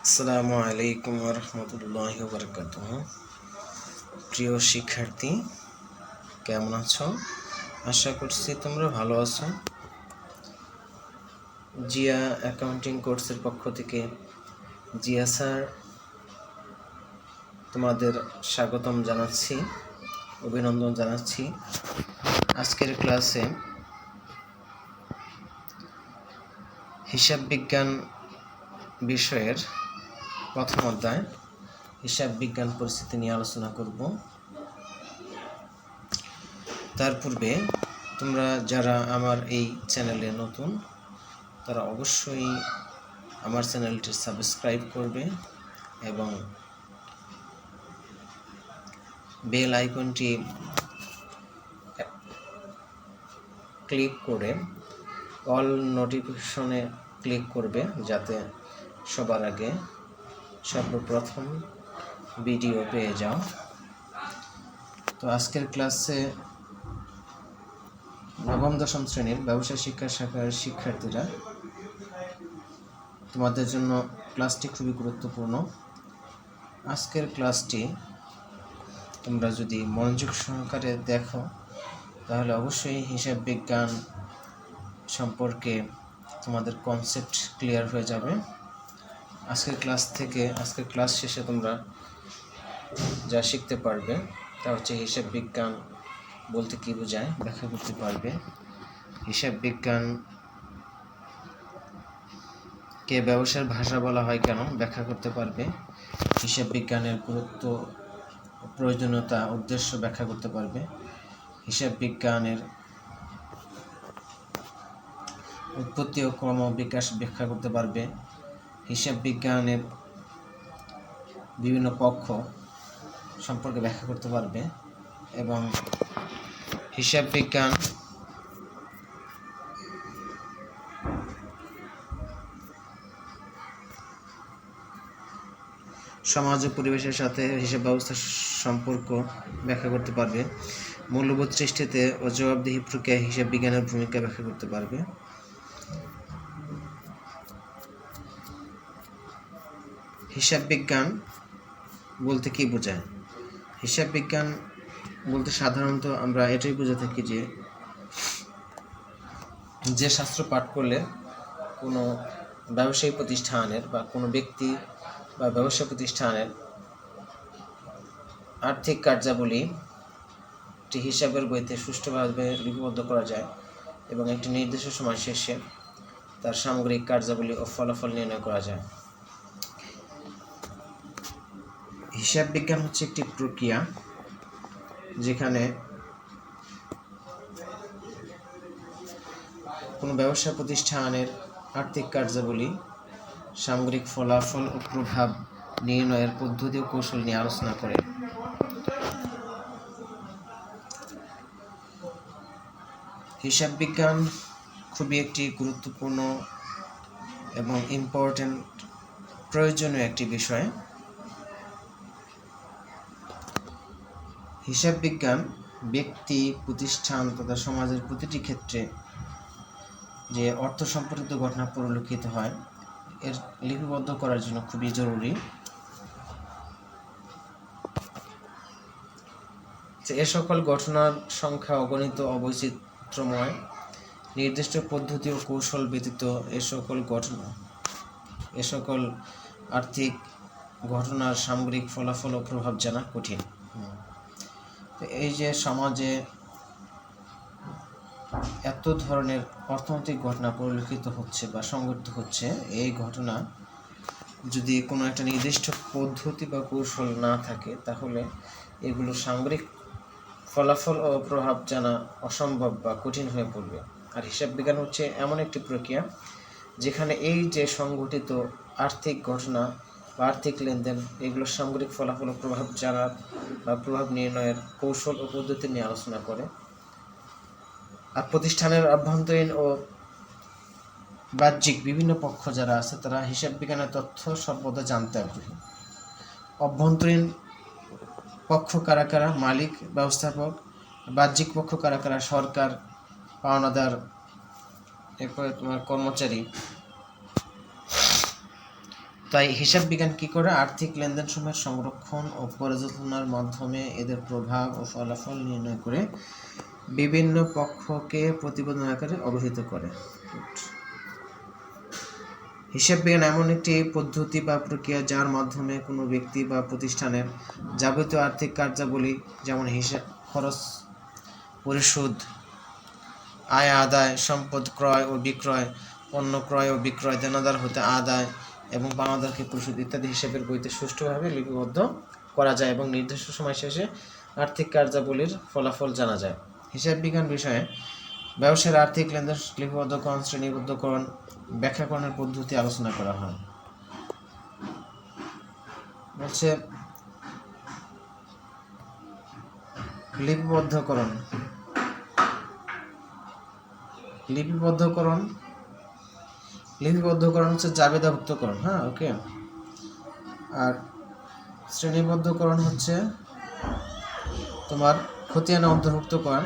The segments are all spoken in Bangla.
আসসালামু আলাইকুম ওয়া রাহমাতুল্লাহি ওয়া বারাকাতুহু। প্রিয় শিক্ষার্থী, কেমন আছো? আশা করছি তোমরা ভালো আছো। জিয়া অ্যাকাউন্টিং কোর্সের পক্ষ থেকে জিয়া স্যার তোমাদের স্বাগতম জানাচ্ছি, অভিনন্দন জানাচ্ছি। আজকের ক্লাসে হিসাব বিজ্ঞান বিষয়ের প্রথম অধ্যায় হিসাব বিজ্ঞান পরিস্থিতি নিয়ে আলোচনা করব। তার পূর্বে তোমরা যারা আমার এই চ্যানেলে নতুন, তারা অবশ্যই আমার চ্যানেলটি সাবস্ক্রাইব করবে এবং বেল আইকনটি ক্লিক করে অল নোটিফিকেশনে ক্লিক করবে, যাতে সবার আগে সর্বপ্রথম ভিডিও পেয়ে যাও। তো আজকের ক্লাসে নবম দশম শ্রেণীর ব্যবসায় শিক্ষা শাখার শিক্ষার্থীরা, তোমাদের জন্য ক্লাসটি খুবই গুরুত্বপূর্ণ। আজকের ক্লাসটি তোমরা যদি মনোযোগ সহকারে দেখো, তাহলে অবশ্যই হিসাব বিজ্ঞান সম্পর্কে তোমাদের কনসেপ্ট ক্লিয়ার হয়ে যাবে। আজকের ক্লাস শেষে তোমরা যা শিখতে পারবে তা হচ্ছে হিসাব বিজ্ঞান বলতে কী বোঝায় ব্যাখ্যা করতে পারবে, হিসাব বিজ্ঞান কে ব্যবসার ভাষা বলা হয় কেন ব্যাখ্যা করতে পারবে, হিসাব বিজ্ঞানের গুরুত্ব, প্রয়োজনীয়তা, উদ্দেশ্য ব্যাখ্যা করতে পারবে, হিসাব বিজ্ঞানের উৎপত্তি ও ক্রম বিকাশ ব্যাখ্যা করতে পারবে, হিসাব বিজ্ঞানের বিভিন্ন পক্ষ সম্পর্কে ব্যাখ্যা করতে পারবে এবং হিসাব বিজ্ঞান সমাজ ও পরিবেশের সাথে হিসাব ব্যবস্থার সম্পর্ক ব্যাখ্যা করতে পারবে, মূল্যবোধ সৃষ্টিতে ও জবাবদিহি প্রক্রিয়ায় হিসাব বিজ্ঞানের ভূমিকা ব্যাখ্যা করতে পারবে। হিসাব বিজ্ঞান বলতে কি বোঝায়? হিসাব বিজ্ঞান বলতে সাধারণত আমরা এটাই বুঝে থাকি যে শাস্ত্র পাঠ করলে কোনো ব্যবসায়ী প্রতিষ্ঠানের বা কোনো ব্যক্তি বা ব্যবসা প্রতিষ্ঠানের আর্থিক কার্যাবলী একটি হিসাবের বইতে সুষ্ঠুভাবে লিপিবদ্ধ করা যায় এবং একটি নির্দিষ্ট সময় শেষে তার সামগ্রিক কার্যাবলী ও ফলাফল নির্ণয় করা যায়। হিসাব বিজ্ঞান হচ্ছে একটি প্রক্রিয়া যেখানে কোনো ব্যবসা প্রতিষ্ঠানের আর্থিক কার্যাবলী, সামগ্রিক ফলাফল ও প্রভাব নির্ণয়ের পদ্ধতি ও কৌশল নিয়ে আলোচনা করে। হিসাব বিজ্ঞান খুবই একটি গুরুত্বপূর্ণ এবং ইম্পর্টেন্ট, প্রয়োজনীয় একটি বিষয়। হিসাব বিজ্ঞান ব্যক্তি, প্রতিষ্ঠান তথা সমাজের প্রতিটি ক্ষেত্রে যে অর্থ সম্পর্কিত ঘটনা পরিলক্ষিত হয় এর লিপিবদ্ধ করার জন্য খুবই জরুরি। এ সকল ঘটনার সংখ্যা অগণিত, অবৈচিত্র্যময়। নির্দিষ্ট পদ্ধতি ও কৌশল ব্যতীত এ সকল আর্থিক ঘটনার সামগ্রিক ফলাফল ও প্রভাব জানা কঠিন। এই যে সমাজে এত ধরনের অর্থনৈতিক ঘটনা পরিলক্ষিত হচ্ছে বা সংঘটিত হচ্ছে, এই ঘটনা যদি কোনো একটা নির্দিষ্ট পদ্ধতি বা কৌশল না থাকে, তাহলে এগুলো সামগ্রিক ফলাফল ও প্রভাব জানা অসম্ভব বা কঠিন হয়ে পড়বে। আর হিসাব বিজ্ঞান হচ্ছে এমন একটি প্রক্রিয়া যেখানে এই যে সংঘটিত আর্থিক ঘটনা বা আর্থিক লেনদেন, এগুলোর সামগ্রিক ফলাফল ও প্রভাব জানার বা প্রভাব নির্ণয়ের কৌশল ও পদ্ধতি নিয়ে আলোচনা করে। আর প্রতিষ্ঠানের অভ্যন্তরীণ ও বাহ্যিক বিভিন্ন পক্ষ যারা আছে, তারা হিসাব বিজ্ঞানের তথ্য সর্বদা জানতে আগ্রহী। অভ্যন্তরীণ পক্ষ কারা কারা? মালিক, ব্যবস্থাপক। বাহ্যিক পক্ষ কারা কারা? সরকার, পাওনাদার, এরপরে তোমার কর্মচারী। তাই হিসাব বিজ্ঞান কি করে? আর্থিক লেনদেন সমূহের সংরক্ষণ ও পর্যালোচনার মাধ্যমে এদের প্রভাব ও ফলাফল নির্ণয় করে বিভিন্ন পক্ষকে প্রতিবেদন আকারে অবহিত করে। হিসাব বিজ্ঞান এমন একটি পদ্ধতি বা প্রক্রিয়া যার মাধ্যমে কোনো ব্যক্তি বা প্রতিষ্ঠানের যাবতীয় আর্থিক কার্যাবলী যেমন হিসাব, খরচ পরিশোধ, আয় আদায়, সম্পদ ক্রয় ও বিক্রয়, পণ্য ক্রয় ও বিক্রয়, দেনাদার হতে আদায় এবং পাওনাদারকে পরিশোধ ইত্যাদি হিসাবের বইতে সুষ্ঠুভাবে লিপিবদ্ধ করা যায় এবং নির্দিষ্ট সময় শেষে আর্থিক কার্যাবলীর ফলাফল জানা যায়। হিসাব বিজ্ঞান বিষয়ে ব্যবসায়ের আর্থিক লেনদেন লিপিবদ্ধকরণ, শ্রেণীবদ্ধকরণ, ব্যাখ্যাকরণের পদ্ধতি আলোচনা করা হয়। বলছে লিপিবদ্ধকরণ হচ্ছে জাবেদাভুক্তকরণ। হ্যাঁ, ওকে। আর শ্রেণীবদ্ধকরণ হচ্ছে তোমার খতিয়ানা অন্তর্ভুক্তকরণ।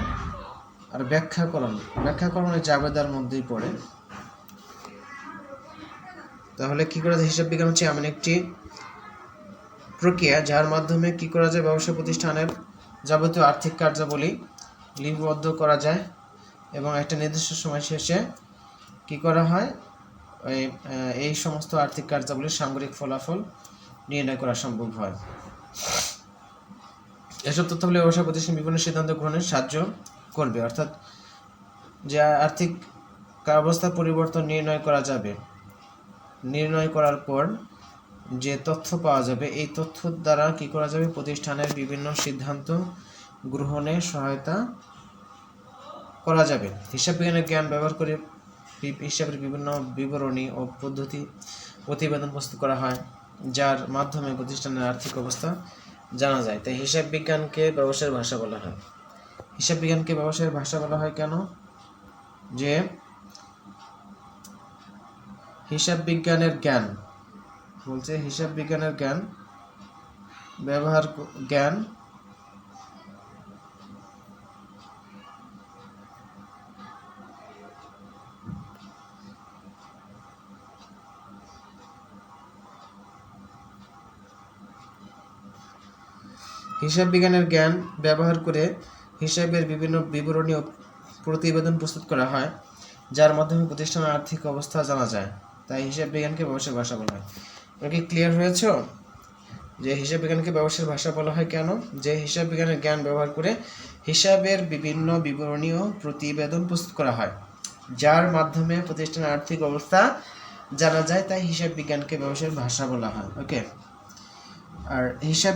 আর ব্যাখ্যাকরণ জাবেদার মধ্যেই পড়ে। তাহলে কি করা যায়? হিসাব বিজ্ঞান হচ্ছে এমন একটি প্রক্রিয়া যার মাধ্যমে কি করা যায়? ব্যবসা প্রতিষ্ঠানের যাবতীয় আর্থিক কার্যাবলী লিপিবদ্ধ করা যায় এবং একটা নির্দিষ্ট সময় শেষে কি করা হয়? এই সমস্ত আর্থিক কার্যাবলীর সামগ্রিক ফলাফল নির্ণয় করা সম্ভব হয়। এসব তথ্যগুলি ব্যবসা প্রতিষ্ঠান বিভিন্ন সিদ্ধান্ত গ্রহণে সাহায্য করবে। অর্থাৎ যে আর্থিক অবস্থা পরিবর্তন নির্ণয় করা যাবে, নির্ণয় করার পর যে তথ্য পাওয়া যাবে, এই তথ্য দ্বারা কি করা যাবে? প্রতিষ্ঠানের বিভিন্ন সিদ্ধান্ত গ্রহণে সহায়তা করা যাবে। হিসাব বিজ্ঞানের জ্ঞান ব্যবহার করে হিসাবের বিভিন্ন বিবরণী ও পদ্ধতি প্রতিবেদন প্রস্তুত করা হয়, যার মাধ্যমে প্রতিষ্ঠানের আর্থিক অবস্থা জানা যায়। তাই হিসাব বিজ্ঞানকে ব্যবসায়ের ভাষা বলা হয়। হিসাব বিজ্ঞানকে ব্যবসায়ের ভাষা বলা হয় কেন? যে হিসাব বিজ্ঞানের জ্ঞান বলছে হিসাব বিজ্ঞানের জ্ঞান ব্যবহার করে হিসাবের বিভিন্ন বিবরণী ও প্রতিবেদন প্রস্তুত করা হয়, যার মাধ্যমে প্রতিষ্ঠানের আর্থিক অবস্থা জানা যায়। তাই হিসাব বিজ্ঞানকে ব্যবসায়ের ভাষা বলা হয়। কি ক্লিয়ার হয়েছে যে হিসাব বিজ্ঞানকে ব্যবসায়ের ভাষা বলা হয় কেন? যে হিসাব বিজ্ঞানের জ্ঞান ব্যবহার করে হিসাবের বিভিন্ন বিবরণী ও প্রতিবেদন প্রস্তুত করা হয়, যার মাধ্যমে প্রতিষ্ঠানের আর্থিক অবস্থা জানা যায়। তাই হিসাব বিজ্ঞানকে ব্যবসায়ের ভাষা বলা হয়। ওকে। আর হিসাব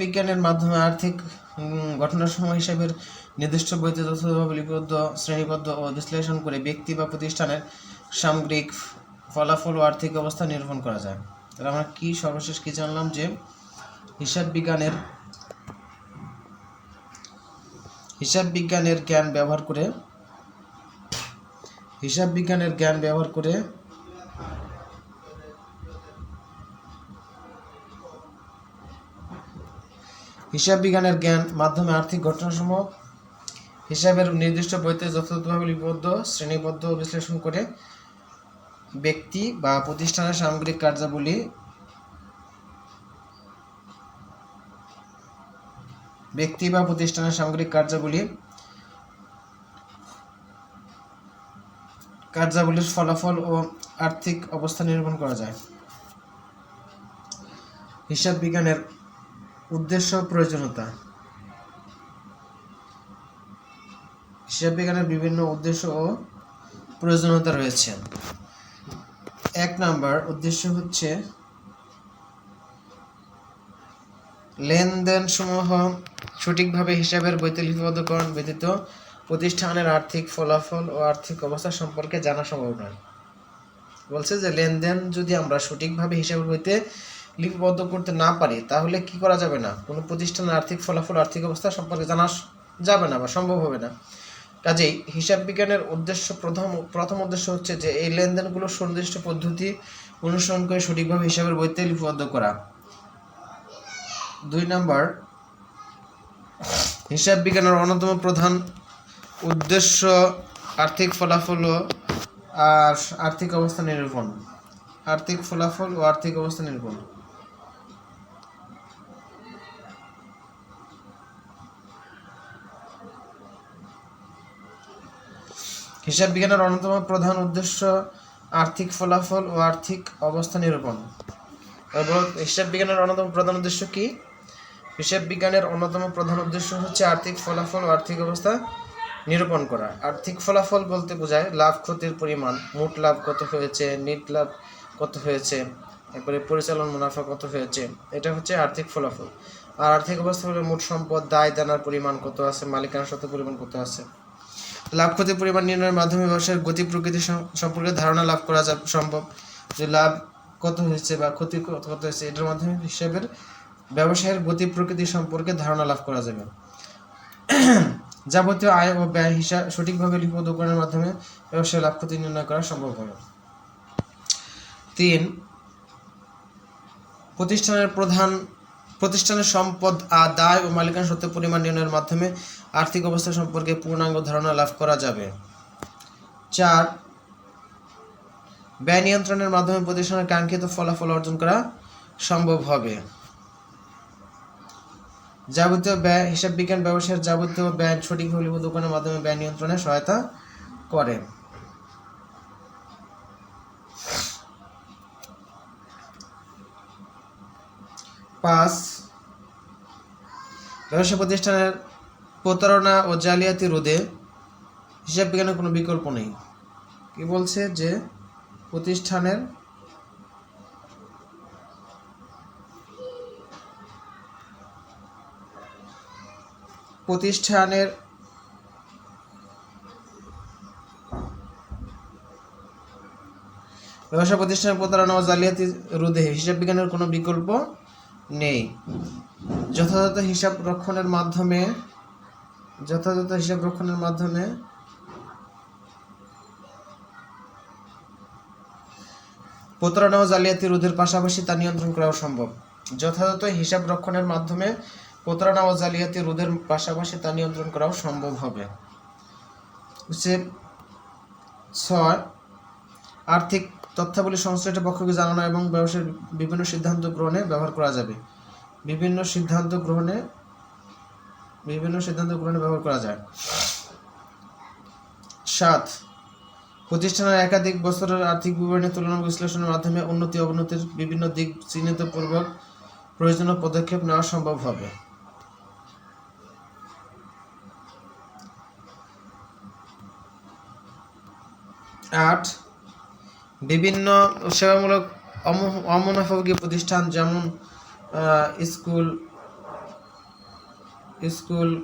বিজ্ঞানের মাধ্যমে আর্থিক ঘটনাসমূহ হিসাবের নির্দিষ্ট বইতে যথাযথভাবে লিপিবদ্ধ, শ্রেণীবদ্ধ ও বিশ্লেষণ করে ব্যক্তি বা প্রতিষ্ঠানের সামগ্রিক ফলাফল ও আর্থিক অবস্থা নিরূপণ করা যায়। তাহলে আমরা সর্বশেষ কি জানলাম? যে হিসাব বিজ্ঞানের জ্ঞান ব্যবহার করে হিসাব বিজ্ঞানের জ্ঞান মাধ্যমে আর্থিক ঘটনাসমূহ হিসাবের নির্দিষ্ট বইতে যথাযথভাবে লিপিবদ্ধ, শ্রেণীবদ্ধ ও বিশ্লেষণ করে ব্যক্তি বা প্রতিষ্ঠানের সামগ্রিক কার্যাবলী কার্যাবলীর ফলাফল ও আর্থিক অবস্থা নিরূপণ করা যায়। হিসাব বিজ্ঞানের উদ্দেশ্য প্রয়োজনীয়তা। হিসাব বিজ্ঞানের বিভিন্ন উদ্দেশ্য ও প্রয়োজনীয়তা রয়েছে। 1 নাম্বার উদ্দেশ্য হচ্ছে লেনদেন সমূহ সঠিকভাবে হিসাবের বইতে লিপিবদ্ধকরণ ব্যতীত প্রতিষ্ঠানের আর্থিক ফলাফল ও আর্থিক অবস্থা সম্পর্কে জানা সম্ভব নয়। বলছে যে লেনদেন যদি আমরা সঠিকভাবে হিসাবের বইতে লিপিবদ্ধ করতে না পারি, তাহলে কি করা যাবে না? কোনো প্রতিষ্ঠানের আর্থিক ফলাফল, আর্থিক অবস্থা সম্পর্কে জানা যাবে না বা সম্ভব হবে না। কাজেই হিসাব বিজ্ঞানের প্রথম উদ্দেশ্য হচ্ছে যে এই লেনদেনগুলো সুনির্দিষ্ট পদ্ধতি অনুসরণ করে সঠিকভাবে হিসাবের বইতে লিপিবদ্ধ করা। 2 নম্বর, হিসাব বিজ্ঞানের অন্যতম প্রধান উদ্দেশ্য আর্থিক ফলাফল ও আর্থিক অবস্থা নিরূপণ। আর্থিক ফলাফল ও আর্থিক অবস্থা নিরূপণ। হিসাব বিজ্ঞানের অন্যতম প্রধান উদ্দেশ্য আর্থিক ফলাফল ও আর্থিক অবস্থা নিরূপণ। হিসাব বিজ্ঞানের অন্যতম প্রধান উদ্দেশ্য কি? হিসাব বিজ্ঞানের অন্যতম প্রধান উদ্দেশ্য হচ্ছে আর্থিক ফলাফল ও আর্থিক অবস্থা নিরূপণ করা। আর্থিক ফলাফল বলতে বোঝায় লাভ ক্ষতির পরিমাণ, মোট লাভ কত হয়েছে, নেট লাভ কত হয়েছে, এরপরে পরিচালন মুনাফা কত হয়েছে, এটা হচ্ছে আর্থিক ফলাফল। আর আর্থিক অবস্থা হলো মোট সম্পদ, দায় দেনার পরিমাণ কত আছে, মালিকানা সত্ত্বের পরিমাণ কত আছে। লাভ ক্ষতির পরিমাণ নির্ণয়ের মাধ্যমে ব্যবসায়ের গতি প্রকৃতি সম্পর্কে ধারণা লাভ করা সম্ভব, যে লাভ কত হয়েছে বা ক্ষতি কত হয়েছে, এটার মাধ্যমে হিসাবের ব্যবসায়ের গতি প্রকৃতি সম্পর্কে ধারণা লাভ করা যাবে। যাবতীয় আয় ও ব্যয় হিসাব সঠিকভাবে লিপিবদ্ধকরণের মাধ্যমে ব্যবসায় লাভ ক্ষতি নির্ণয় করা সম্ভব হবে। 3, প্রতিষ্ঠানের সম্পদ, দায় ও মালিকানা সত্ত্বের পরিমাণ নির্ণয়ের মাধ্যমে আর্থিক অবস্থা সম্পর্কে পূর্ণাঙ্গ ধারণা লাভ করা যাবে। 4, ব্যয় নিয়ন্ত্রণের মাধ্যমে প্রতিষ্ঠানের কাঙ্ক্ষিত ফলাফল অর্জন করা সম্ভব হবে। যাবতীয় ব্যয়, হিসাব বিজ্ঞান ব্যবসায়ের যাবতীয় ব্যয় সঠিকভাবে লিপিবদ্ধকরণের মাধ্যমে ব্যয় নিয়ন্ত্রণে সহায়তা করে। 5, ব্যবসা প্রতিষ্ঠানের প্রতারণা ও জালিয়াতি রোধে হিসাব বিজ্ঞানের কোনো বিকল্প নেই। কি বলছে? যে প্রতিষ্ঠানের ব্যবসা প্রতিষ্ঠানের প্রতারণা ও জালিয়াতি রোধে হিসাব বিজ্ঞানের কোনো বিকল্প নেই। যথাযথ হিসাব রক্ষণের মাধ্যমে প্রতারণা ও জালিয়াতি রোধের পাশাপাশি তা নিয়ন্ত্রণ করাও সম্ভব। যথাযথ হিসাব রক্ষণের মাধ্যমে প্রতারণা ও জালিয়াতি রোধের পাশাপাশি তা নিয়ন্ত্রণ করাও সম্ভব হবে। 6, আর্থিক তথ্যাবলী সংশ্লিষ্ট পক্ষকে জানানো এবং ব্যবসার বিভিন্ন সিদ্ধান্ত গ্রহণে ব্যবহার করা যাবে। বিভিন্ন সিদ্ধান্ত গ্রহণে ব্যবহার করা যায়। 7, প্রতিষ্ঠানের একাধিক বছরের আর্থিক বিবরণী তুলনা বিশ্লেষণের মাধ্যমে উন্নতি অবনতির বিভিন্ন দিক চিহ্নিতপূর্বক প্রয়োজনীয় পদক্ষেপ নেওয়া সম্ভব হবে। 8, বিভিন্ন সেবামূলক অমুনাফাভোগী প্রতিষ্ঠান যেমন school,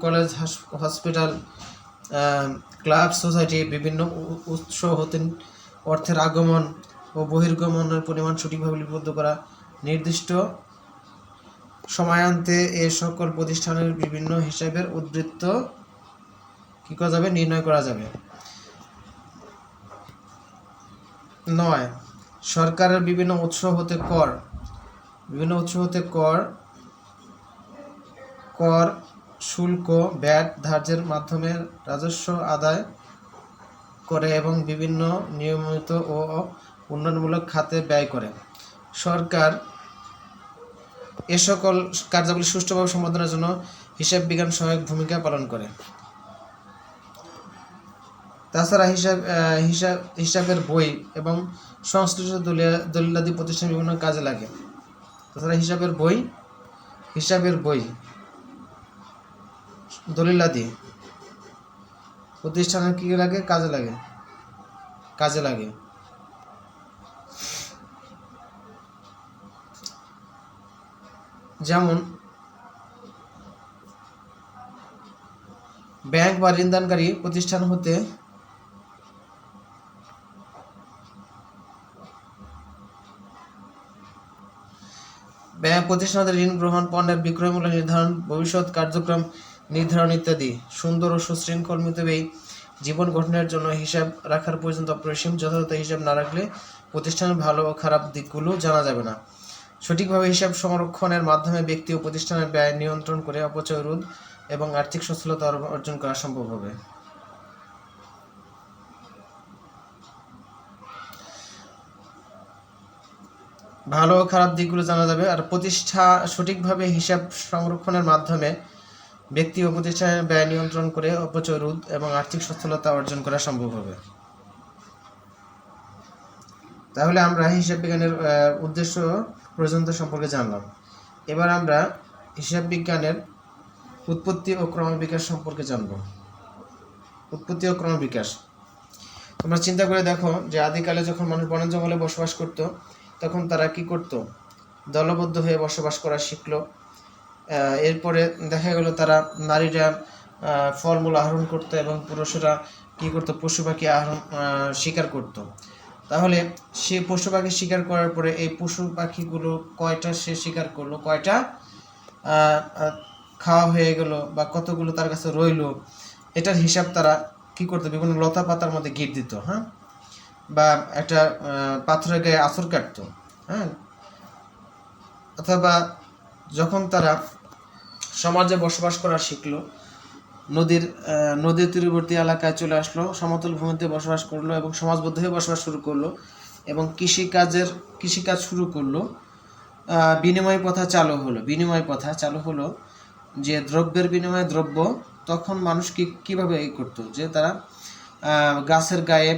college, hospital, club, society বিভিন্ন উৎস হতে অর্থের আগমন ও বহির্গমনের পরিমাণ সঠিকভাবে লিপিবদ্ধ করা, নির্দিষ্ট সময়ান্তে এ সকল প্রতিষ্ঠানের বিভিন্ন হিসাবের উদ্বৃত্ত কি করা যাবে? নির্ণয় করা যাবে। 9, সরকারের বিভিন্ন উৎস হতে কর, শুল্ক, ভ্যাট ধার্যের মাধ্যমে রাজস্ব আদায় করে এবং বিভিন্ন নিয়মিত ও উন্নয়নমূলক খাতে ব্যয় করে। সরকার এ সকল কার্যাবলী সুষ্ঠুভাবে সম্পাদনের জন্য হিসাব বিজ্ঞান সহায়ক ভূমিকা পালন করে। তাছাড়া হিসাবের বই এবং সংশ্লিষ্ট দলিলাদি প্রতিষ্ঠান বিভিন্ন কাজে লাগে। তাছাড়া হিসাবের বই দলিলাদি প্রতিষ্ঠানের কি লাগে? কাজে লাগে। যেমন ব্যাংক বা ঋণদানকারী প্রতিষ্ঠান হতে প্রতিষ্ঠানের ঋণ গ্রহণ, পণ্যের বিক্রয় মূল্য নির্ধারণ, ভবিষ্যৎ কার্যক্রম নির্ধারণ ইত্যাদি সুন্দর ও সুশৃঙ্খল মিতব্যয়ী জীবন গঠনের জন্য হিসাব রাখার পর্যন্ত অপরিসীম। যথাযথ হিসাব না রাখলে প্রতিষ্ঠানের ভালো ও খারাপ দিকগুলো জানা যাবে না। সঠিকভাবে হিসাব সংরক্ষণের মাধ্যমে ব্যক্তি ও প্রতিষ্ঠানের ব্যয় নিয়ন্ত্রণ করে অপচয় রোধ এবং আর্থিক সচ্ছলতা অর্জন করা সম্ভব হবে। ভালো ও খারাপ দিকগুলো জানা যাবে। আর সঠিকভাবে হিসাব সংরক্ষণের মাধ্যমে ব্যক্তি ও প্রতিষ্ঠানের ব্যয় নিয়ন্ত্রণ করে অপচয় রোধ এবং আর্থিক সচ্ছলতা অর্জন করা সম্ভব হবে। তাহলে আমরা হিসাব বিজ্ঞানের উদ্দেশ্য পর্যন্ত সম্পর্কে জানলাম। এবার আমরা হিসাব বিজ্ঞানের উৎপত্তি ও ক্রমবিকাশ সম্পর্কে জানব। উৎপত্তি ও ক্রমবিকাশ। তোমরা চিন্তা করে দেখো যে আদিকালে যখন মানুষ বন জঙ্গলে বসবাস করত, তখন তারা কি করত? দলবদ্ধ হয়ে বসবাস করা শিখলো। এরপরে দেখা গেল তারা নারীরা ফলমূল আহরণ করতো এবং পুরুষেরা কি করতো? পশু পাখি শিকার করত। তাহলে সে পশু পাখি শিকার করার পরে এই পশু পাখিগুলো কয়টা সে শিকার করলো, কয়টা খাওয়া হয়ে গেল বা কতগুলো তার কাছে রইলো, এটার হিসাব তারা কি করতো? বিভিন্ন লতা পাতার মধ্যে গিট দিত, হ্যাঁ, বা একটা পাথরের গায়ে আঁচড় কাটতো, হ্যাঁ, অথবা যখন তারা সমাজে বসবাস করা শিখলো, নদীর তীরবর্তী এলাকায় চলে আসলো, সমতল ভূমিতে বসবাস করলো এবং সমাজবদ্ধ হয়ে বসবাস শুরু করলো এবং কৃষিকাজ শুরু করলো। বিনিময় প্রথা চালু হলো যে দ্রব্যের বিনিময়ে দ্রব্য। তখন মানুষ কিভাবে করতো? যে তারা গাছের গায়ে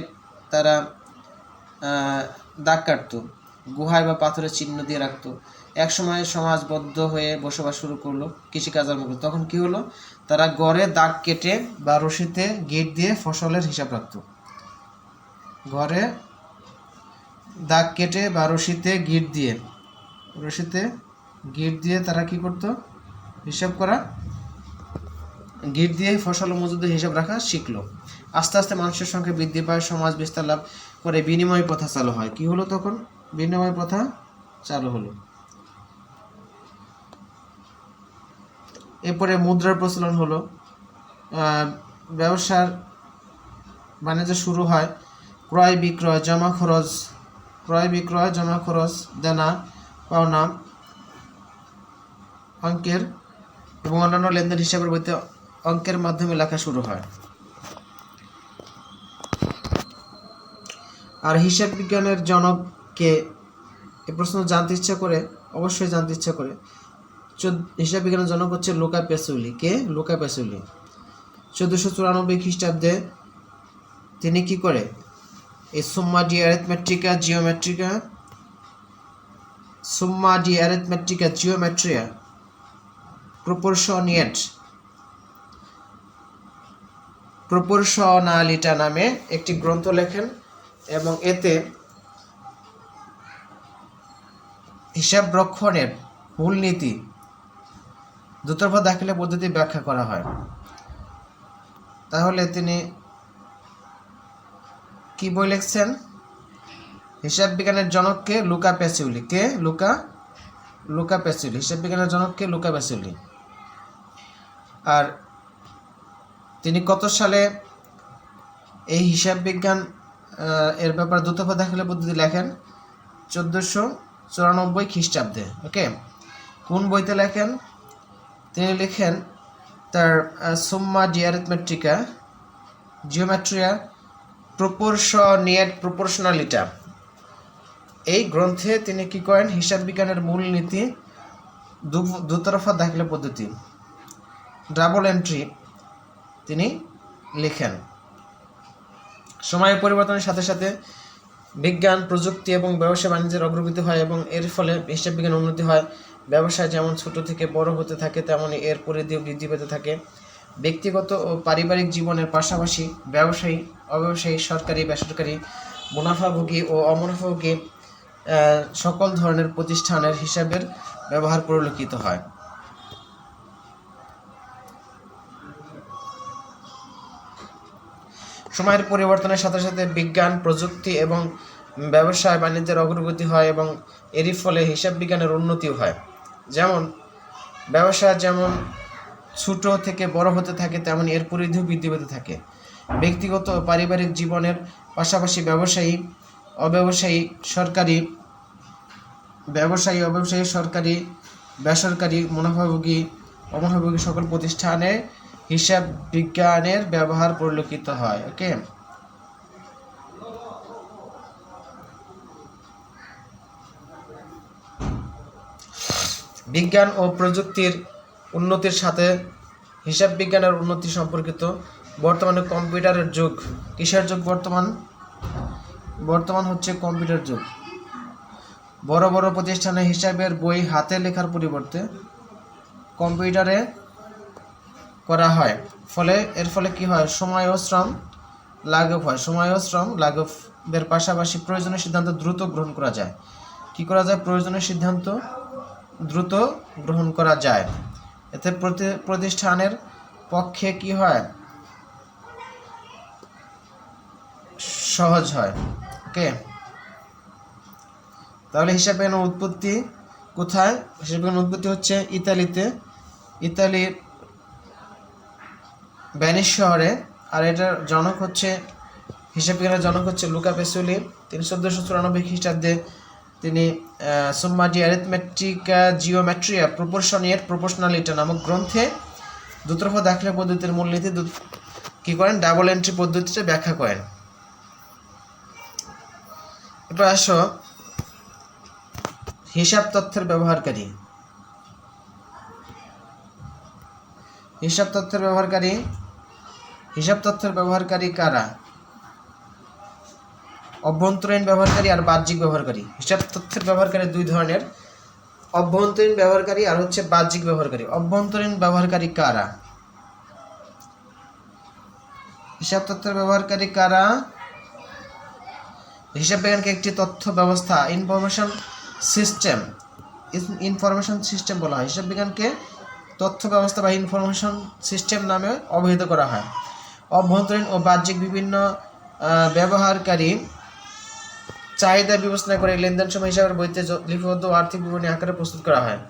তারা দাগ কাটতো, গুহায় বা পাথরের চিহ্ন দিয়ে রাখতো। একসময় সমাজবদ্ধ হয়ে বসবাস শুরু করলো, কৃষিকাজ আরম্ভ করলো। তখন কি হলো? তারা গড়ে দাগ কেটে বা রশিতে গিট দিয়ে ফসলের হিসাব রাখতো। ঘরে দাগ কেটে বা রশিতে গিট দিয়ে তারা কি করতো? হিসাব করা, গিট দিয়ে ফসল ও মজুদের হিসাব রাখা শিখলো। আস্তে আস্তে মানুষের সংখ্যা বৃদ্ধি পায়, সমাজ বিস্তার লাভ করে বিনিময় প্রথা চালু হয়। কি হলো তখন? বিনিময় প্রথা চালু হলো। এরপরে মুদ্রার প্রচলন হলো, ব্যবসার বাণিজ্য শুরু হয়। ক্রয় বিক্রয় জমা খরচ, দেনা পাওনা, অঙ্কের এবং অন্যান্য লেনদেন হিসাবের বইতে অঙ্কের মাধ্যমে লেখা শুরু হয়। আর হিসাব বিজ্ঞানের জনক কে? এ প্রশ্ন অবশ্যই জানতে ইচ্ছা করে। হিসাব বিজ্ঞানের জনক হচ্ছে লুকা প্যাসুলি। কে? লুকা প্যাসুলি। 1494 খ্রিস্টাব্দে তিনি কি করে? এই সুম্মা ডি অ্যারিথমেটিকা জিওমেট্রিয়া প্রপোর্শনালিটা নামে একটি গ্রন্থ লেখেন এবং এতে হিসাব রক্ষণের মূলনীতি, দুতরফা দাখিলা পদ্ধতি ব্যাখ্যা করা হয়। তাহলে তিনি কি বই লিখছেন? হিসাব বিজ্ঞানের জনককে লুকা প্যাসুলি। কে? লুকা প্যাসুলি। হিসাব বিজ্ঞানের জনককে লুকা প্যাসুলি। আর তিনি কত সালে এই হিসাব বিজ্ঞান এর ব্যাপারে দুতরফা দাখিলা পদ্ধতি লেখেন? 1494 খ্রিস্টাব্দে। ওকে, কোন বইতে লেখেন? তিনি লেখেন তার সুম্মা ডি অ্যারিথমেটিকা জিওমেট্রিয়া প্রপোর্শনালিটা, এই গ্রন্থে তিনি কি করেন? হিসাব বিজ্ঞানের মূলনীতি, দুতরফা দাখিলা পদ্ধতি, ডাবল এন্ট্রি তিনি লেখেন। সময়ের পরিবর্তনের সাথে সাথে বিজ্ঞান, প্রযুক্তি এবং ব্যবসা বাণিজ্যের অগ্রগতি হয় এবং এর ফলে হিসাব বিজ্ঞানের উন্নতি হয়। ব্যবসায় যেমন ছোট থেকে বড় হতে থাকে, তেমনই এর পরিধিও বৃদ্ধি পেতে থাকে। ব্যক্তিগত ও পারিবারিক জীবনের পাশাপাশি ব্যবসায়ী, অব্যবসায়ী, সরকারি, বেসরকারি, মুনাফাভোগী ও অমুনাফাভোগী সকল ধরনের প্রতিষ্ঠানের হিসাবের ব্যবহার পরিলক্ষিত হয়। সময়ের পরিবর্তনের সাথে সাথে বিজ্ঞান, প্রযুক্তি এবং ব্যবসায় বাণিজ্যের অগ্রগতি হয় এবং এরই ফলে হিসাব বিজ্ঞানের উন্নতিও হয়। যেমন ব্যবসা যেমন ছোট থেকে বড় হতে থাকে, তেমন এর পরিধিও বৃদ্ধি পেতে থাকে। ব্যক্তিগত ও পারিবারিক জীবনের পাশাপাশি অব্যবসায়ী, সরকারি, সরকারি, বেসরকারি, মুনাফাভোগী, অমুনাফাভোগী সকল প্রতিষ্ঠানে হিসাব বিজ্ঞানের ব্যবহার পরিলক্ষিত হয়। ওকে, বিজ্ঞান ও প্রযুক্তির উন্নতির সাথে হিসাব বিজ্ঞানের উন্নতি সম্পর্কিত। বর্তমানে কম্পিউটারের যুগ। কিসের যুগ বর্তমান হচ্ছে কম্পিউটার যুগ। বড় বড় প্রতিষ্ঠানে হিসাবের বই হাতে লেখার পরিবর্তে কম্পিউটারে করা হয়। এর ফলে কি হয়? সময় ও শ্রম লাঘবের পাশাপাশি প্রয়োজনীয় সিদ্ধান্ত দ্রুত গ্রহণ করা যায়। কি করা যায়? প্রয়োজনীয় সিদ্ধান্ত দ্রুত গ্রহণ করা যায়। এতে প্রতিষ্ঠানের পক্ষে কি হয়? সহজ হয়। ওকে, তাহলে হিসাব বিজ্ঞানের উৎপত্তি কোথায়? হিসাব বিজ্ঞানের উৎপত্তি হচ্ছে ইতালির ভেনিস শহরে। আর এটার জনক হচ্ছে, হিসাব বিজ্ঞানের জনক হচ্ছে লুকা পেসুলি। তিনি 1494 খ্রিস্টাব্দে তিনি সুম্মা ডি অ্যারিথমেটিকা জিওমেট্রিয়া প্রপোর্শনালিটা নামক গ্রন্থে দুতরফা দাখিলা পদ্ধতির মূলনীতি কি করেন? ডাবল এন্ট্রি পদ্ধতিতে ব্যাখ্যা করেন। এবার আসো হিসাব তথ্যের ব্যবহারকারী। হিসাব তথ্যের ব্যবহারকারী কারা? অভ্যন্তরীণ ব্যবহারকারী আর বাহ্যিক ব্যবহারকারী। হিসাব তথ্যের ব্যবহারকারী দুই ধরনের, অভ্যন্তরীণ ব্যবহারকারী আর হচ্ছে বাহ্যিক ব্যবহারকারী। অভ্যন্তরীণ ব্যবহারকারী কারা? হিসাব তথ্যের ব্যবহারকারী কারা? হিসাব বিজ্ঞানকে একটি তথ্য ব্যবস্থা, ইনফরমেশন সিস্টেম বলা হয়। হিসাব বিজ্ঞানকে তথ্য ব্যবস্থা বা ইনফরমেশন সিস্টেম নামে অভিহিত করা হয়। অভ্যন্তরীণ ও বাহ্যিক বিভিন্ন ব্যবহারকারী চাহিদা বিবেচনা করে লেনদেন সময় হিসাবের বইতে লিপিবদ্ধ ও আর্থিক বিবরণী আকারে প্রস্তুত করা হয়।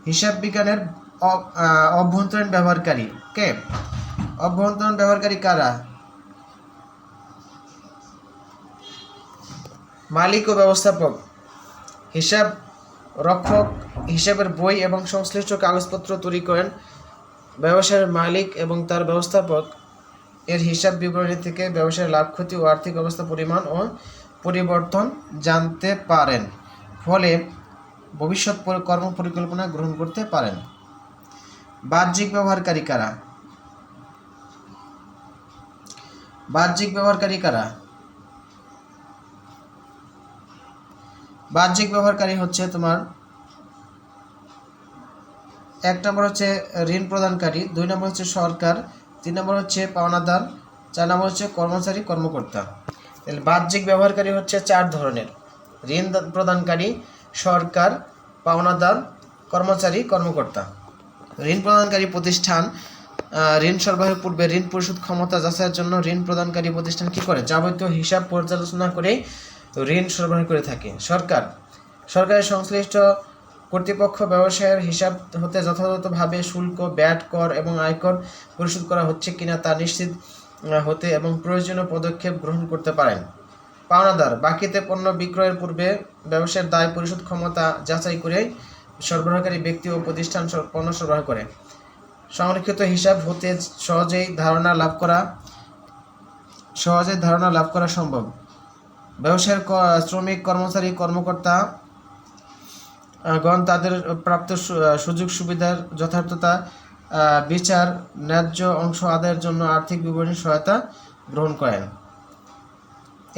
হিসাব বিজ্ঞানের অভ্যন্তরীণ ব্যবহারকারী কে? অভ্যন্তরীণ ব্যবহারকারী কারা? মালিক ও ব্যবস্থাপক, হিসাব রক্ষক হিসাবের বই এবং সংশ্লিষ্ট কাগজপত্র তৈরি করেন। ব্যবসায়ের মালিক এবং তার ব্যবস্থাপক এর হিসাব বিবরণী থেকে ব্যবসায়ের লাভ ক্ষতি ও আর্থিক অবস্থা পরিমাণ ও পরিবর্তন জানতে পারেন, ফলে ভবিষ্যৎ কর্ম পরিকল্পনা গ্রহণ করতে পারেন। বাহ্যিক ব্যবহারকারী কারা? বাহ্যিক ব্যবহারকারী হচ্ছে তোমার, এক নম্বর হচ্ছে ঋণ প্রদানকারী, দুই নম্বর হচ্ছে সরকার, তিন নম্বর হচ্ছে পাওনাদার, চার নম্বর হচ্ছে কর্মচারী কর্মকর্তা। তাহলে বাহ্যিক ব্যবহারকারী হচ্ছে চার ধরনের: ঋণ প্রদানকারী, সরকার, পাওনাদার, কর্মচারী কর্মকর্তা। ঋণ প্রদানকারী প্রতিষ্ঠান ঋণ সরবরাহের পূর্বে ঋণ পরিশোধ ক্ষমতা যাচাইয়ের জন্য ঋণ প্রদানকারী প্রতিষ্ঠান কি করে? যাবতীয় হিসাব পর্যালোচনা করে ঋণ সরবরাহ করে থাকে। সরকারের সংশ্লিষ্ট কর্তৃপক্ষ ব্যবসায়ের হিসাব হতে যথাযথভাবে শুল্ক, ব্যাট, কর এবং আয়কর পরিশোধ করা হচ্ছে কিনা তা নিশ্চিত হতে এবং প্রয়োজনীয় পদক্ষেপ গ্রহণ করতে পারেন। পাওনাদার বাকিতে পণ্য বিক্রয়ের পূর্বে ব্যবসায়ের দায় পরিশোধ ক্ষমতা যাচাই করে সরবরাহকারী ব্যক্তি ও প্রতিষ্ঠান পণ্য সরবরাহ করে। সংরক্ষিত হিসাব হতে সহজেই ধারণা লাভ করা সম্ভব। ব্যবসায়ের শ্রমিক, কর্মচারী, কর্মকর্তা গণ তাদের প্রাপ্ত সুযোগ সুবিধার যথার্থতা বিচার, ন্যায্য অংশ আদায়ের জন্য আর্থিক বিবরণী সহায়তা গ্রহণ করেন।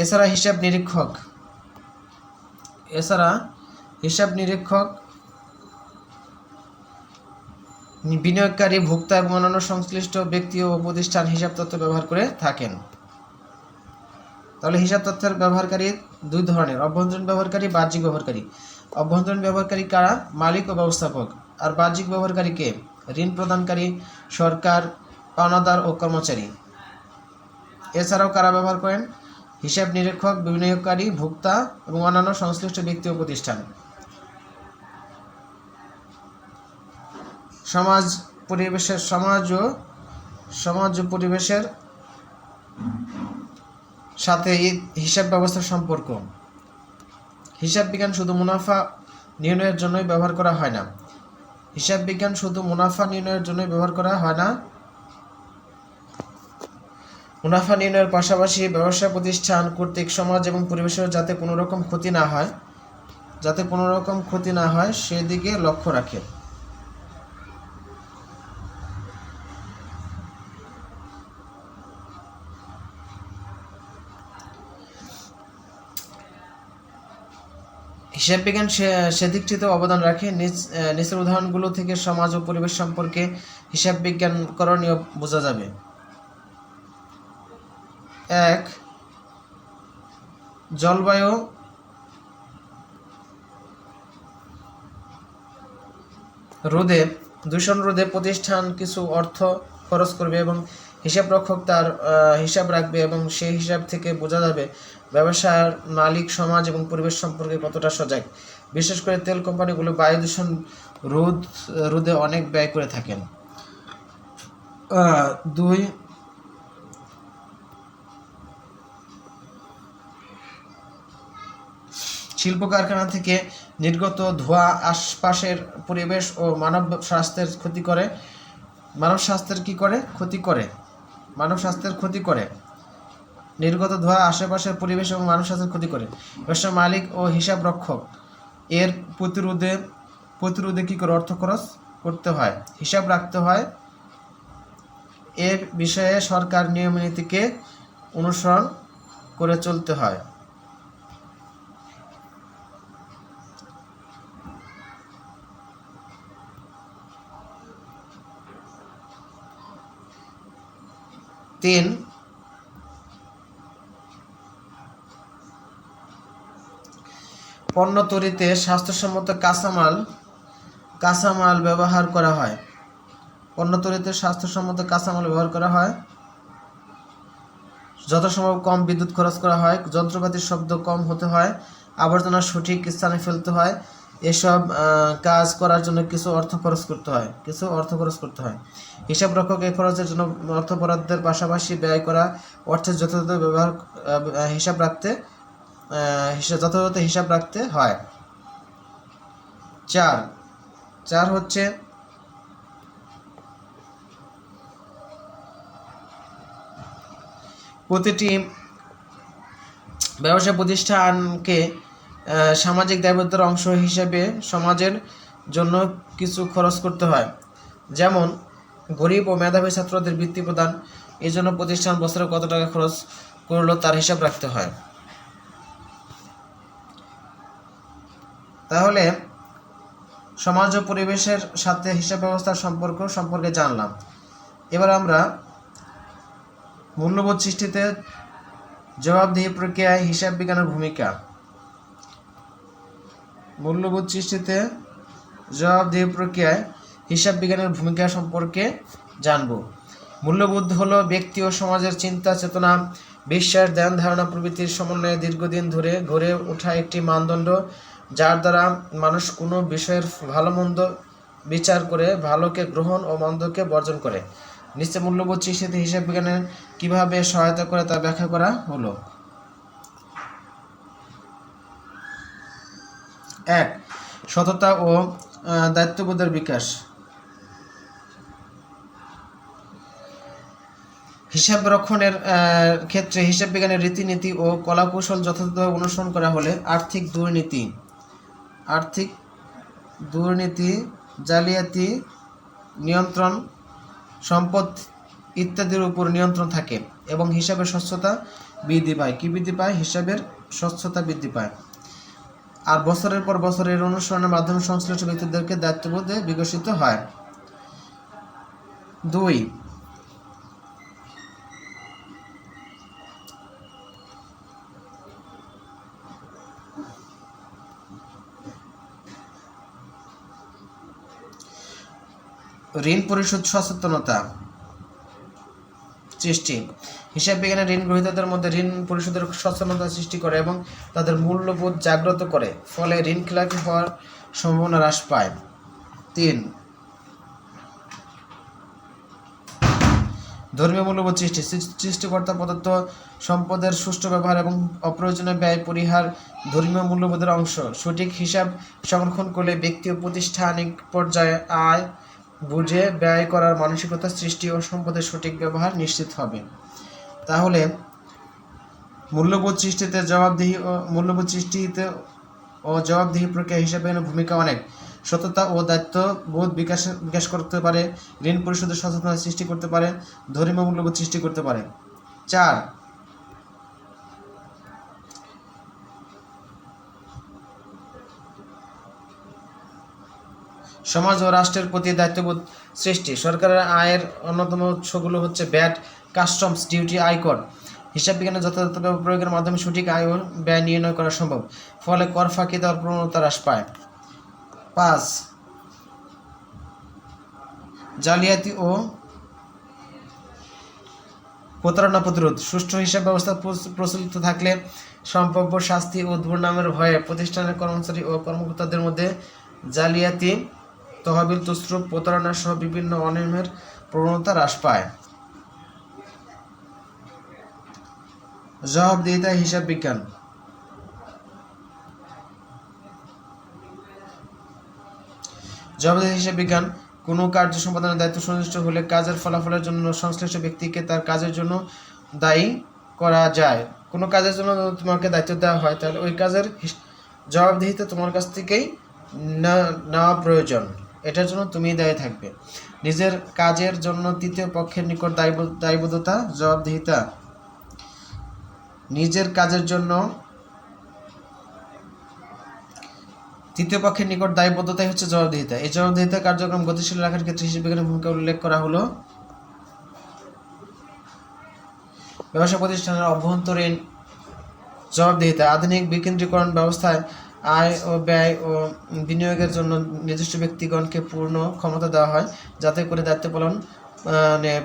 এছাড়া হিসাব নিরীক্ষক বিনিয়োগকারী, ভোক্তা এবং অন্যান্য সংশ্লিষ্ট ব্যক্তি ও প্রতিষ্ঠান হিসাব তথ্য ব্যবহার করে থাকেন। তাহলে হিসাব তথ্যের ব্যবহারকারী দুই ধরনের: অভ্যন্তরীণ ব্যবহারকারী, বাহ্যিক ব্যবহারকারী। অভ্যন্তরীণ ব্যবহারকারী কারা? মালিক ও ব্যবস্থাপক। আর বাহ্যিক ব্যবহারকারী কে? ঋণ প্রদানকারী, সরকার, পাওনাদার ও কর্মচারী। এছাড়াও কারা ব্যবহার করেন? হিসাব নিরীক্ষক, বিনিয়োগকারী, ভোক্তা এবং অন্যান্য সংশ্লিষ্ট ব্যক্তি ও প্রতিষ্ঠান। সমাজ ও সমাজ ও পরিবেশের সাথে হিসাব ব্যবস্থার সম্পর্ক। হিসাব বিজ্ঞান শুধু মুনাফা নির্ণয়ের জন্যই ব্যবহার করা হয় না। হিসাব বিজ্ঞান শুধু মুনাফা নির্ণয়ের জন্যই ব্যবহার করা হয় না, মুনাফা নির্ণয়ের পাশাপাশি ব্যবসা প্রতিষ্ঠান কর্তৃক সমাজ এবং পরিবেশের যাতে কোনো রকম ক্ষতি না হয় সেদিকে লক্ষ্য রাখে। হিসাব বিজ্ঞান সেদিকটিতে অবদান রাখে। নিচের উদাহরণগুলো থেকে সমাজ ও পরিবেশ সম্পর্কে হিসাব বিজ্ঞান করণীয় বোঝা যাবে। 1. জলবায়ু দূষণ রোধে প্রতিষ্ঠান কিছু অর্থ খরচ করবে এবং হিসাবরক্ষক তার হিসাব রাখবে এবং সেই হিসাব থেকে বোঝা যাবে ব্যবসার মালিক সমাজ এবং পরিবেশ সম্পর্কে কতটা সজাগ। বিশেষ করে তেল কোম্পানিগুলো বায়ু দূষণ রোধে অনেক ব্যয় করে থাকেন। 2. শিল্প কারখানা থেকে নির্গত ধোঁয়া আশপাশের পরিবেশ ও মানব স্বাস্থ্যের ক্ষতি করে। নির্গত ধোঁয়া আশেপাশের পরিবেশ এবং মানব স্বাস্থ্যের ক্ষতি করে। ব্যবসার মালিক ও হিসাব রক্ষক এর প্রতিরোধে কি করে অর্থ খরচ করতে হয়, হিসাব রাখতে হয়। এর বিষয়ে সরকার নিয়ম নীতিকে অনুসরণ করে চলতে হয়। 3. পণ্য তৈরিতে স্বাস্থ্যসম্মত কাঁচামাল ব্যবহার করা হয়। যথাসম্ভব কম বিদ্যুৎ খরচ করা হয়। যন্ত্রপাতির শব্দ কম হতে হয়। আবর্জনা সঠিক স্থানে ফেলতে হয়। এসব কাজ করার জন্য কিছু অর্থ খরচ করতে হয়। হিসাব রক্ষক এই খরচের জন্য অর্থ বরাদ্দের পাশাপাশি ব্যয় করা অর্থের যথাযথ হিসাব রাখতে হয়। 4 হচ্ছে প্রতিটি ব্যবসা প্রতিষ্ঠানকে সামাজিক দায়বদ্ধতার অংশ হিসেবে সমাজের জন্য কিছু খরচ করতে হয়। যেমন গরিব ও মেধাবী ছাত্রদের বৃত্তি প্রদান। এই জন্য প্রতিষ্ঠান বছরে কত টাকা খরচ করলো তার হিসাব রাখতে হয়। তাহলে সমাজ ও পরিবেশের সাথে হিসাব ব্যবস্থার সম্পর্কে জানলাম। এবার আমরা মূল্যবোধ সৃষ্টিতে জবাবদিহি প্রক্রিয়ায় হিসাব বিজ্ঞানের ভূমিকা। হিসাব বিজ্ঞানের ভূমিকা সম্পর্কে জানব। মূল্যবোধ হলো ব্যক্তি ও সমাজের চিন্তা চেতনা, বিশ্বাস, ধ্যান ধারণা প্রভৃতির সমন্বয়ে দীর্ঘদিন ধরে গড়ে ওঠা একটি মানদণ্ড, যার দ্বারা মানুষ কোনো বিষয়ের ভালো মন্দ বিচার করে ভালোকে গ্রহণ ও মন্দকে বর্জন করে। নিচে মূল্যবোধ সৃষ্টিতে হিসাব বিজ্ঞানের কিভাবে সহায়তা করে তা ব্যাখ্যা করা হলো। 1. সততা ও দায়িত্ববোধের বিকাশ। হিসাব রক্ষণের ক্ষেত্রে হিসাব বিজ্ঞানের রীতিনীতি ও কলাকৌশল যথাযথভাবে অনুসরণ করা হলে আর্থিক দুর্নীতি, জালিয়াতি, নিয়ন্ত্রণ, সম্পদ ইত্যাদির উপর নিয়ন্ত্রণ থাকে এবং হিসাবের স্বচ্ছতা বৃদ্ধি পায়। হিসাবের স্বচ্ছতা বৃদ্ধি পায়। আর বছরের পর বছর এর অনুসরণের মাধ্যমে সংশ্লিষ্ট ব্যক্তিদেরকে দায়িত্ববোধে বিকশিত হয়। 2. ঋণ পরিশোধ সচেতনতা সৃষ্টি। হিসাব বিজ্ঞানের ঋণ গ্রহীতাদের মধ্যে ঋণ পরিশোধের সচেতনতা সৃষ্টি করে এবং তাদের মূল্যবোধ জাগ্রত করে, ফলে ঋণ খেলাপি হওয়ার সম্ভাবনা হ্রাস পায়। 3. ধর্মীয় মূল্যবোধ সৃষ্টিকর্তা প্রদত্ত সম্পদের সুষ্ঠু ব্যবহার এবং অপ্রয়োজনীয় ব্যয় পরিহার ধর্মীয় মূল্যবোধের অংশ। সঠিক হিসাব সংরক্ষণ করলে ব্যক্তি ও প্রাতিষ্ঠানিক পর্যায়ে আয় বুঝে ব্যয় করার মানসিকতা সৃষ্টি ও সম্পদের সঠিক ব্যবহার নিশ্চিত হবে। তাহলে মূল্যবোধ সৃষ্টিতে জবাবদিহি প্রক্রিয়া হিসাবে ভূমিকা অনেক। সততা ও দায়িত্ববোধ বিকাশ করতে পারে, ঋণ পরিশোধের সচেতনতা সৃষ্টি করতে পারে, ধর্মীয় মূল্যবোধ সৃষ্টি করতে পারে। 4, সমাজ ও রাষ্ট্রের প্রতি দায়িত্ববোধ সৃষ্টি। সরকারের আয়ের অন্যতম উৎসগুলো হচ্ছে ভ্যাট, কাস্টমস ডিউটি, আয়কর। হিসাব বিজ্ঞানের যথাযথ প্রয়োগের মাধ্যমে সঠিক আয় ও ব্যয় নির্ণয় করা সম্ভব, ফলে কর ফাঁকি দেওয়ার প্রবণতা হ্রাস পায়। 5, জালিয়াতি ও প্রতারণা প্রতিরোধ। সুষ্ঠু হিসাব ব্যবস্থা প্রচলিত থাকলে সম্ভাব্য শাস্তি ও দুর্নামের ভয়ে প্রতিষ্ঠানের কর্মচারী ও কর্মকর্তাদের মধ্যে জালিয়াতি, তহবিল তছরূপ, প্রতারণা সহ বিভিন্ন অনিয়মের প্রবণতা হ্রাস পায়। জবাবদিহিতা হিসাব বিজ্ঞান। জবাবদিহিতা হিসাব বিজ্ঞান কোনো কার্য সম্পাদনের দায়িত্ব সুনির্দিষ্ট হলে কাজের ফলাফলের জন্য সংশ্লিষ্ট ব্যক্তিকে তার কাজের জন্য দায়ী করা যায়। কোনো কাজের জন্য তোমাকে দায়িত্ব দেওয়া হয় তাহলে ওই কাজের জবাবদিহিতা তোমার কাছ থেকেই নেওয়া প্রয়োজন, এটার জন্য তুমি দায়ী থাকবে। নিজের কাজের জন্য তৃতীয় পক্ষের নিকট দায়বদ্ধতা জবাবদিহিতা। নিজের কাজের জন্য তৃতীয় পক্ষের নিকট দায়বদ্ধতাই হচ্ছে জবাবদিহিতা। এই জবাবদিহিতা কার্যক্রম গতিশীল রাখার ক্ষেত্রে হিসাব বিজ্ঞানের ভূমিকা উল্লেখ করা হলো। ব্যবসা প্রতিষ্ঠানের অভ্যন্তরীণ জবাবদিহিতা। আধুনিক বিকেন্দ্রীকরণ ব্যবস্থায় আয় ও ব্যয় ও বিনিয়োগের জন্য নির্দিষ্ট ব্যক্তিগণকে পূর্ণ ক্ষমতা দেওয়া হয়, যাতে করে দায়িত্ব পালন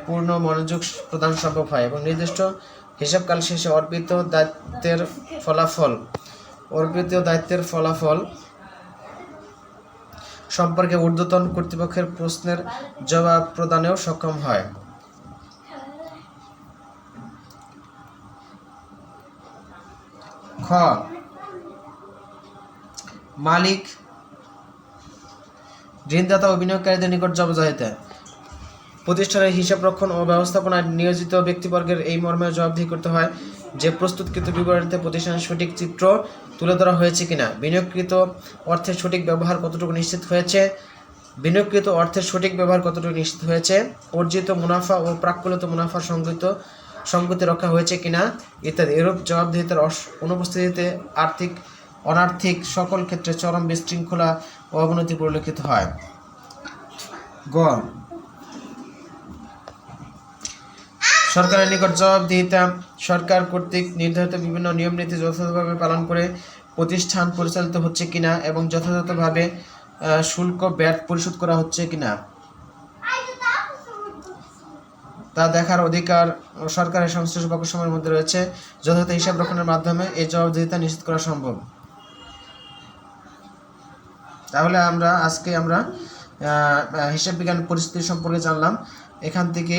পূর্ণ মনোযোগ প্রদান সম্ভব হয় এবং নির্দিষ্ট হিসাবকাল শেষে অর্পিত দায়িত্বের ফলাফল সম্পর্কে ঊর্ধ্বতন কর্তৃপক্ষের প্রশ্নের জবাব প্রদানেও সক্ষম হয়। খ, মালিক, ঋণদাতা ও বিনিয়োগকারীদের নিকট জবাবদিহিতা। প্রতিষ্ঠানের হিসাব রক্ষণ ও ব্যবস্থাপনায় নিয়োজিত ব্যক্তিবর্গের এই মর্মে জবাবদিহি করতে হয় যে প্রস্তুতকৃত বিবরণীতে প্রতিষ্ঠানের সঠিক চিত্র তুলে ধরা হয়েছে কিনা, বিনিয়োগকৃত অর্থের সঠিক ব্যবহার কতটুকু নিশ্চিত হয়েছে, অর্জিত মুনাফা ও প্রাক্কলিত মুনাফার সংগতি রক্ষা হয়েছে কিনা ইত্যাদি। এরূপ জবাবদিহিতার অনুপস্থিতিতে অনার্থিক সকল ক্ষেত্রে চরম বিশৃঙ্খলা ও অবনতি পরিলক্ষিত হয়। গ, সরকারের নিকট জবাবদিহিতা। সরকার কর্তৃক নির্ধারিত বিভিন্ন নিয়ম নীতি যথাযথভাবে পালন করে প্রতিষ্ঠান পরিচালিত হচ্ছে কিনা এবং যথাযথভাবে শুল্ক ভ্যাট পরিশোধ করা হচ্ছে কিনা তা দেখার অধিকার সরকারের সংশ্লিষ্ট পক্ষসমূহের মধ্যে রয়েছে। যথাযথ হিসাব রক্ষণের মাধ্যমে এই জবাবদিহিতা নিশ্চিত করা সম্ভব। তাহলে আজকে আমরা হিসাব বিজ্ঞান পরিস্থিতি সম্পর্কে জানলাম। এখান থেকে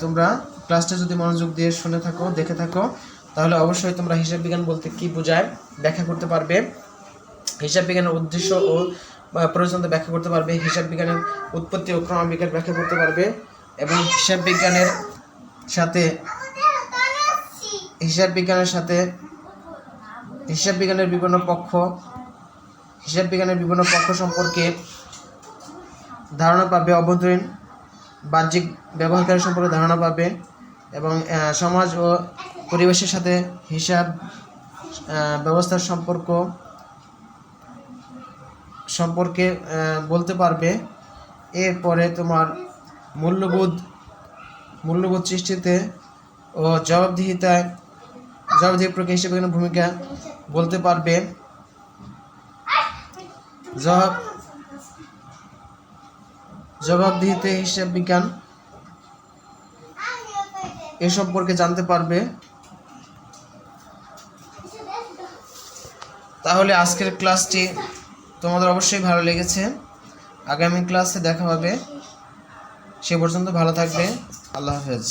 তোমরা ক্লাসটা যদি মনোযোগ দিয়ে শুনে থাকো, দেখে থাকো, তাহলে অবশ্যই তোমরা হিসাব বিজ্ঞান বলতে কি বোঝায় ব্যাখ্যা করতে পারবে, হিসাব বিজ্ঞানের উদ্দেশ্য ও প্রয়োজন ব্যাখ্যা করতে পারবে, হিসাব বিজ্ঞানের উৎপত্তি ও ক্রমবিকাশ ব্যাখ্যা করতে পারবে এবং হিসাব বিজ্ঞানের সাথে হিসাব বিজ্ঞানের বিভিন্ন পক্ষ সম্পর্কে ধারণা পাবে, অভ্যন্তরীণ বাহ্যিক ব্যবহারকারী সম্পর্কে ধারণা পাবে এবং সমাজ ও পরিবেশের সাথে হিসাব ব্যবস্থার সম্পর্কে বলতে পারবে। এরপরে তোমার মূল্যবোধ সৃষ্টিতে ও জবাবদিহি প্রক্রিয়া হিসেবে ভূমিকা বলতে পারবে। জবাবদিহিতে হিসাব বিজ্ঞান এ সম্পর্কে জানতে পারবে। তাহলে আজকের ক্লাসটি তোমাদের অবশ্যই ভালো লেগেছে। আগামী ক্লাসে দেখা হবে, সে পর্যন্ত ভালো থাকবে। আল্লাহ হাফেজ।